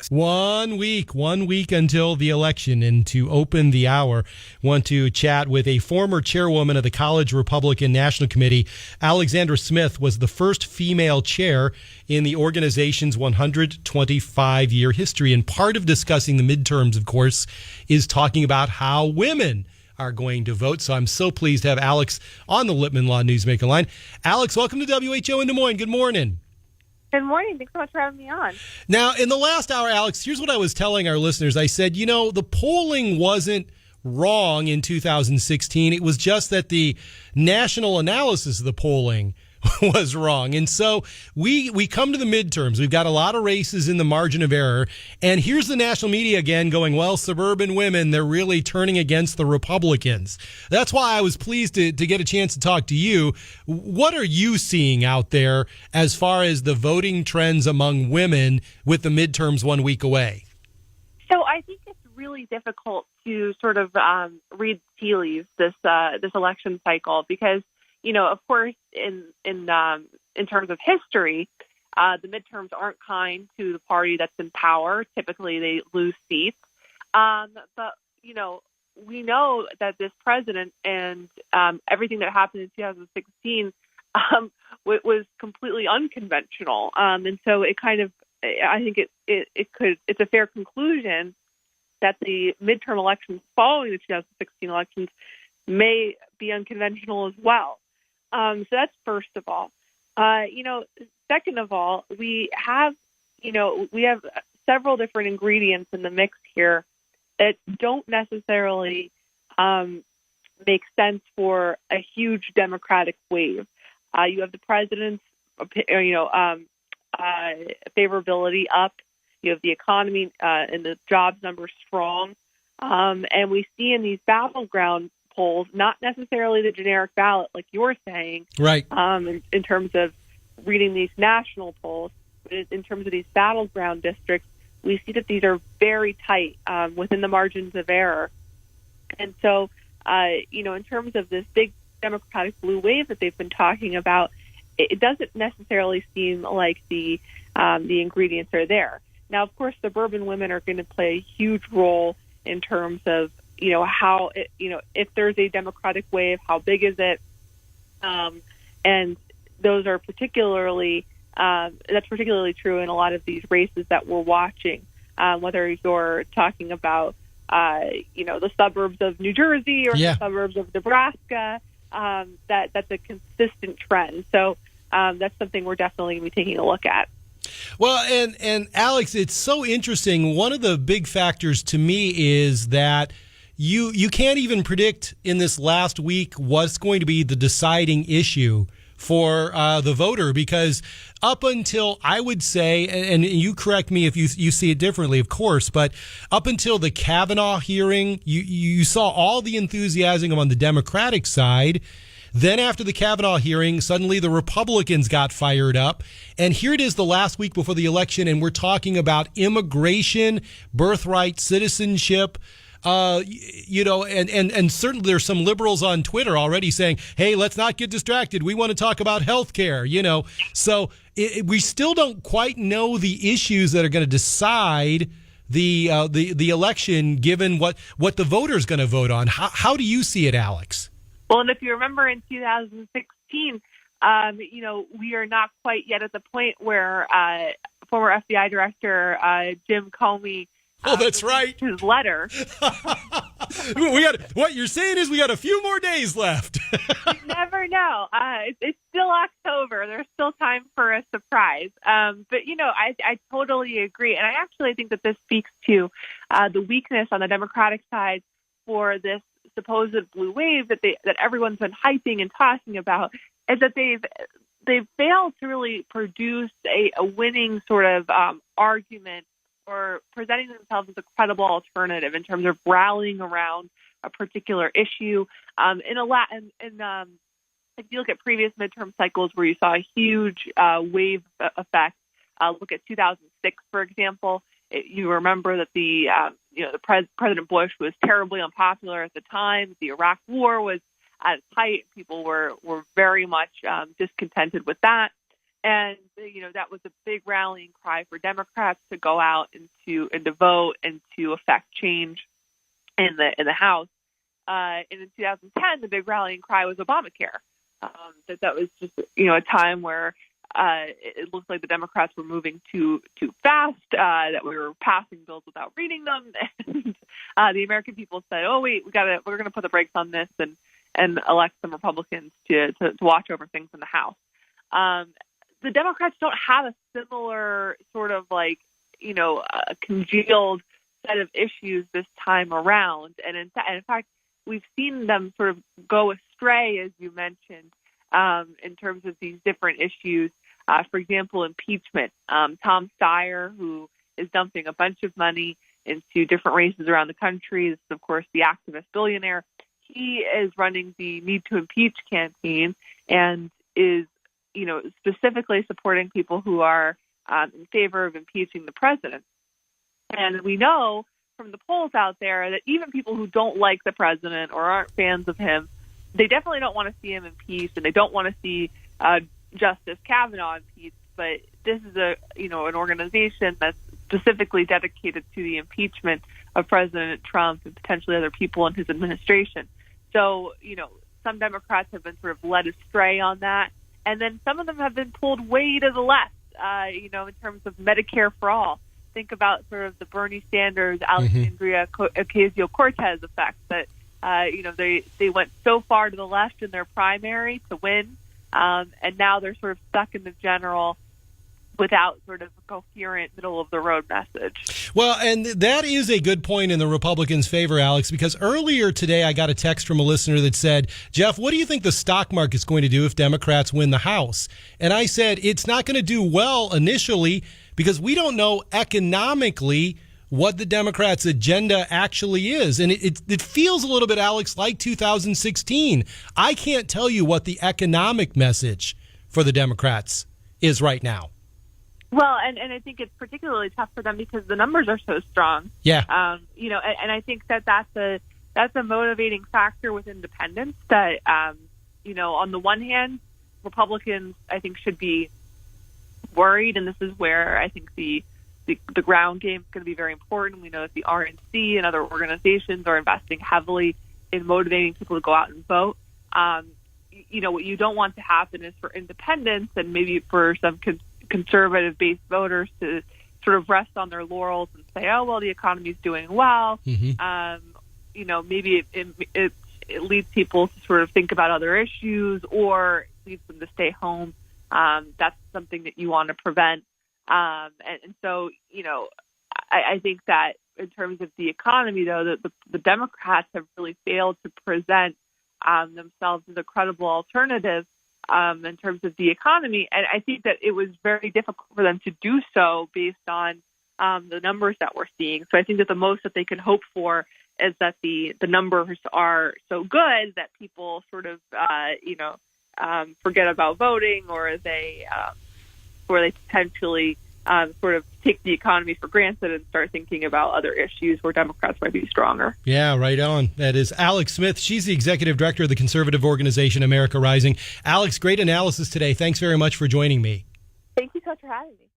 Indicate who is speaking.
Speaker 1: 1 week until the election. And to open the hour, want to chat with a former chairwoman of the College Republican National Committee. Alexandra Smith was the first female chair in the organization's 125-year history. And part of discussing the midterms, of course, is talking about how women are going to vote. So I'm so pleased to have Alex on the Lippman Law Newsmaker line. Alex, welcome to WHO in Des Moines. Good morning.
Speaker 2: Good morning. Thanks so much for having me on.
Speaker 1: Now, in the last hour, Alex, here's what I was telling our listeners. I said, the polling wasn't wrong in 2016. It was just that the national analysis of the polling was wrong. And so we come to the midterms. We've got a lot of races in the margin of error. And here's the national media again going, well, suburban women, they're really turning against the Republicans. That's why I was pleased to get a chance to talk to you. What are you seeing out there as far as the voting trends among women with the midterms 1 week away?
Speaker 2: So I think it's really difficult to sort of read tea leaves this election cycle because, of course, in terms of history, the midterms aren't kind to the party that's in power. Typically, they lose seats. But we know that this president and everything that happened in 2016 was completely unconventional. And so it kind of, I think it's a fair conclusion that the midterm elections following the 2016 elections may be unconventional as well. So that's first of all. Second of all, we have several different ingredients in the mix here that don't necessarily make sense for a huge Democratic wave. You have the president's, favorability up. You have the economy and the jobs numbers strong. And we see in these battleground polls, not necessarily the generic ballot like you're saying,
Speaker 1: right?
Speaker 2: In terms of reading these national polls, but in terms of these battleground districts, we see that these are very tight within the margins of error. And so, in terms of this big Democratic blue wave that they've been talking about, it doesn't necessarily seem like the ingredients are there. Now, of course, suburban women are going to play a huge role in terms of how if there's a Democratic wave, how big is it? And those are that's particularly true in a lot of these races that we're watching. Whether you're talking about the suburbs of New Jersey or the suburbs of Nebraska, that's a consistent trend. So that's something we're definitely going to be taking a look at.
Speaker 1: Well, and Alex, it's so interesting. One of the big factors to me is that you can't even predict in this last week what's going to be the deciding issue for the voter, because up until, I would say, and you correct me if you see it differently, of course, but up until the Kavanaugh hearing, you saw all the enthusiasm on the Democratic side. Then after the Kavanaugh hearing, suddenly the Republicans got fired up. And here it is the last week before the election, and we're talking about immigration, birthright citizenship, and certainly there's some liberals on Twitter already saying, hey, let's not get distracted. We want to talk about health care, So we still don't quite know the issues that are going to decide the election, given what the voter's going to vote on. How do you see it, Alex?
Speaker 2: Well, and if you remember in 2016, we are not quite yet at the point where former FBI Director Jim Comey
Speaker 1: that's right.
Speaker 2: His letter.
Speaker 1: What you're saying is we got a few more days left.
Speaker 2: You never know. It's still October. There's still time for a surprise. But I totally agree, and I actually think that this speaks to the weakness on the Democratic side for this supposed blue wave that everyone's been hyping and talking about, is that they've failed to really produce a winning sort of argument or presenting themselves as a credible alternative in terms of rallying around a particular issue. If you look at previous midterm cycles where you saw a huge wave effect, look at 2006, for example. You remember that President Bush was terribly unpopular at the time. The Iraq War was at its height. People were very much discontented with that. And, that was a big rallying cry for Democrats to go out and to vote and to affect change in the House. And in 2010, the big rallying cry was Obamacare. That was just, a time where it looked like the Democrats were moving too fast, that we were passing bills without reading them. And the American people said, oh, wait, we're going to put the brakes on this and elect some Republicans to watch over things in the House. The Democrats don't have a similar sort of a congealed set of issues this time around. And in fact, we've seen them sort of go astray, as you mentioned, in terms of these different issues. For example, impeachment. Tom Steyer, who is dumping a bunch of money into different races around the country. This is, of course, the activist billionaire. He is running the Need to Impeach campaign and is, specifically supporting people who are in favor of impeaching the president. And we know from the polls out there that even people who don't like the president or aren't fans of him, they definitely don't want to see him impeached, and they don't want to see Justice Kavanaugh impeached. But this is an organization that's specifically dedicated to the impeachment of President Trump and potentially other people in his administration. So, some Democrats have been sort of led astray on that. And then some of them have been pulled way to the left, in terms of Medicare for all. Think about sort of the Bernie Sanders, Alexandria Ocasio-Cortez effect that, they went so far to the left in their primary to win. And now they're sort of stuck in the general without sort of a coherent middle-of-the-road message.
Speaker 1: Well, and that is a good point in the Republicans' favor, Alex, because earlier today I got a text from a listener that said, Jeff, what do you think the stock market's going to do if Democrats win the House? And I said, it's not going to do well initially because we don't know economically what the Democrats' agenda actually is. And it feels a little bit, Alex, like 2016. I can't tell you what the economic message for the Democrats is right now.
Speaker 2: Well, and I think it's particularly tough for them because the numbers are so strong.
Speaker 1: Yeah.
Speaker 2: And I think that's a motivating factor with independents that, on the one hand, Republicans, I think, should be worried. And this is where I think the ground game is going to be very important. We know that the RNC and other organizations are investing heavily in motivating people to go out and vote. What you don't want to happen is for independents and maybe for some conservative-based voters to sort of rest on their laurels and say, oh, well, the economy is doing well. Mm-hmm. Maybe it leads people to sort of think about other issues or leads them to stay home. That's something that you want to prevent. And so, I think that in terms of the economy, though, the Democrats have really failed to present themselves as a credible alternative in terms of the economy. And I think that it was very difficult for them to do so based on the numbers that we're seeing. So I think that the most that they can hope for is that the numbers are so good that people sort of, forget about voting or they potentially sort of take the economy for granted and start thinking about other issues where Democrats might be stronger.
Speaker 1: Yeah, right on. That is Alex Smith. She's the executive director of the conservative organization America Rising. Alex, great analysis today. Thanks very much for joining me.
Speaker 2: Thank you so much for having me.